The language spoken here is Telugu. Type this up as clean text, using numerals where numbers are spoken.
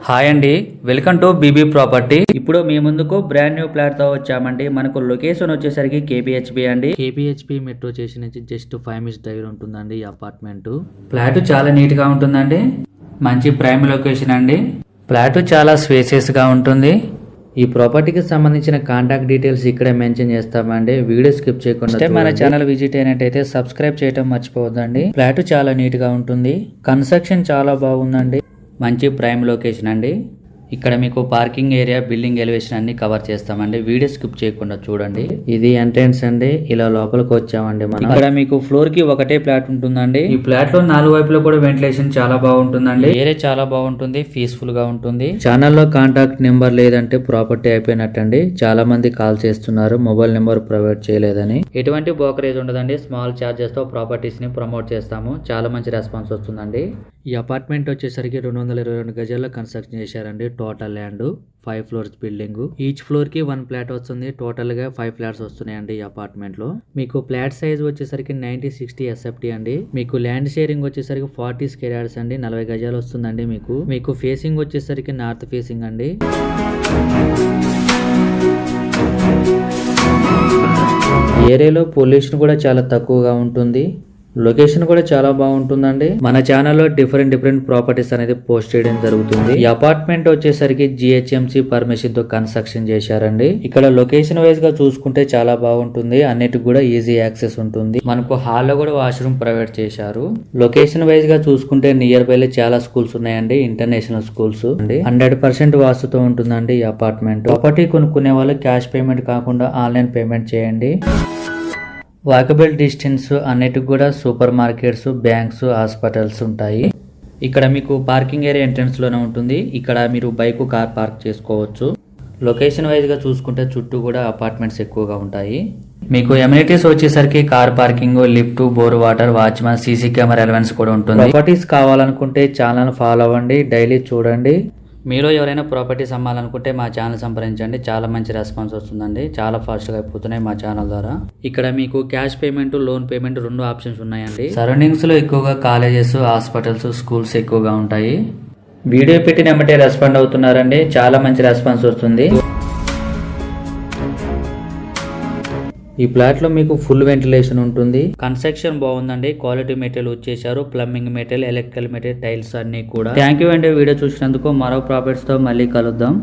హాయ్ అండి, వెల్కమ్ టు బీబీ ప్రాపర్టీ. ఇప్పుడు మీ ముందుకు బ్రాండ్ న్యూ ఫ్లాట్ తో వచ్చామండి. మనకు లొకేషన్ వచ్చేసరికి కేపీహెచ్బీ అండి. కేపీహెచ్బీ మెట్రో స్టేషన్ నుంచి జస్ట్ 5 minutes డ్రైవ్ ఉంటుందండి ఈ అపార్ట్మెంట్. ఫ్లాట్ చాలా నీట్ గా ఉంటుందండి. మంచి ప్రైమ్ లొకేషన్ అండి. ఫ్లాట్ చాలా స్పేసియస్ గా ఉంటుంది. ఈ ప్రాపర్టీకి సంబంధించిన కాంటాక్ట్ డీటెయిల్స్ ఇక్కడే మెన్షన్ చేస్తామండి. వీడియో స్కిప్ చేయకుండా మన ఛానల్ విజిట్ అయినట్టయితే సబ్స్క్రైబ్ చేయడం మర్చిపోవద్దండి. ఫ్లాట్ చాలా నీట్ గా ఉంటుంది. కన్స్ట్రక్షన్ చాలా బాగుందండి. మంచి ప్రైమ్ లొకేషన్ అండి. ఇక్కడ మీకు పార్కింగ్ ఏరియా, బిల్డింగ్ ఎలివేషన్ అన్ని కవర్ చేస్తామండి. వీడియో స్కిప్ చేయకుండా చూడండి. ఇది ఎంట్రన్స్ అండి. ఇలా లోపలికి వచ్చామండి మనం. ఇక్కడ మీకు ఫ్లోర్ కి ఒకటే ఫ్లాట్ ఉంటుందండి. ఈ ఫ్లాట్ లో 4 వైపులో కూడా వెంటిలేషన్ చాలా బాగుంటుందండి. ఏరియా చాలా బాగుంటుంది, పీస్ఫుల్ గా ఉంటుంది. ఛానల్లో కాంటాక్ట్ నెంబర్ లేదంటే ప్రాపర్టీ అయిపోయినట్టండి. చాలా మంది కాల్ చేస్తున్నారు మొబైల్ నెంబర్ ప్రొవైడ్ చేయలేదని. ఎటువంటి బ్రోకరేజ్ ఉండదండి. స్మాల్ చార్జెస్ తో ప్రాపర్టీస్ ని ప్రమోట్ చేస్తాము. చాలా మంచి రెస్పాన్స్ వస్తుందండి. ఈ అపార్ట్మెంట్ వచ్చేసరికి 222 గజాల్లో కన్స్ట్రక్షన్ చేశారండి. Total land 5 floors building. Each floor కి 1 ఫ్లాట్ వస్తుంది. టోటల్ గా 5 ఫ్లాట్స్ వస్తున్నాయండి ఈ అపార్ట్మెంట్ లో. మీకు ఫ్లాట్ సైజ్ వచ్చేసరికి 90/60 SFT అండి. మీకు ల్యాండ్ షేరింగ్ వచ్చేసరికి 40 square yards అండి. 40 గజాలు వస్తుందండి. మీకు ఫేసింగ్ వచ్చేసరికి నార్త్ ఫేసింగ్ అండి. ఏరియాలో పొల్యూషన్ కూడా చాలా తక్కువగా ఉంటుంది. లొకేషన్ కూడా చాలా బాగుంటుందండి. మన ఛానల్లో డిఫరెంట్ ప్రాపర్టీస్ అనేది పోస్ట్ చేయడం జరుగుతుంది. ఈ అపార్ట్మెంట్ వచ్చేసరికి GHMC పర్మిషన్ తో కన్స్ట్రక్షన్ చేశారండి. ఇక్కడ లొకేషన్ వైజ్ గా చూసుకుంటే చాలా బాగుంటుంది. అన్నిటికి కూడా ఈజీ యాక్సెస్ ఉంటుంది. మనకు హాల్లో కూడా వాష్రూమ్ ప్రొవైడ్ చేశారు. లొకేషన్ వైజ్ గా చూసుకుంటే నియర్ బై చాలా స్కూల్స్ ఉన్నాయండి. ఇంటర్నేషనల్ స్కూల్స్ అండి. 100% వాస్తుతో ఉంటుందండి ఈ అపార్ట్మెంట్. ప్రాపర్టీ కొనుక్కునే వాళ్ళు క్యాష్ పేమెంట్ కాకుండా ఆన్లైన్ పేమెంట్ చేయండి. వాకబుల్ డిస్టెన్స్ అన్నిటికి కూడా సూపర్ మార్కెట్స్, బ్యాంక్స్, హాస్పిటల్స్ ఉంటాయి. ఇక్కడ మీకు పార్కింగ్ ఏరియా ఎంట్రన్స్ లోనే ఉంటుంది. ఇక్కడ మీరు బైక్, కార్ పార్క్ చేసుకోవచ్చు. లొకేషన్ వైజ్ గా చూసుకుంటే చుట్టూ కూడా అపార్ట్మెంట్స్ ఎక్కువగా ఉంటాయి. మీకు ఎమ్యూనిటీస్ వచ్చేసరికి car parking, lift, bore water, watchmen, CC camera allowance కూడా ఉంటుంది. ప్రాపర్టీస్ కావాలనుకుంటే ఛానల్ ఫాలో అవ్వండి, డైలీ చూడండి. మీరు ఎవరైనా ప్రాపర్టీస్ అమ్మాలనుకుంటే మా ఛానల్ సంప్రదించండి. చాలా మంచి రెస్పాన్స్ వస్తుందండి. చాలా ఫాస్ట్ గా అయిపోతున్నాయి మా ఛానల్ ద్వారా. ఇక్కడ మీకు cash payment, loan payment 2 options ఉన్నాయండి. సరౌండింగ్స్ లో ఎక్కువగా కాలేజెస్, హాస్పిటల్స్, స్కూల్స్ ఎక్కువగా ఉంటాయి. వీడియో పెట్టిన వెంటనే రెస్పాండ్ అవుతున్నారండి. చాలా మంచి రెస్పాన్స్ వస్తుంది. ఈ ఫ్లాట్ లో మీకు ఫుల్ వెంటిలేషన్ ఉంటుంది. కన్స్ట్రక్షన్ బాగుందండి. క్వాలిటీ మెటీరియల్ వచ్చేసారు. Plumbing material, electrical material, tiles అన్ని కూడా. థ్యాంక్ యూ అండి వీడియో చూసినందుకు. మరో ప్రాపర్టీస్ తో మళ్ళీ కలుద్దాం.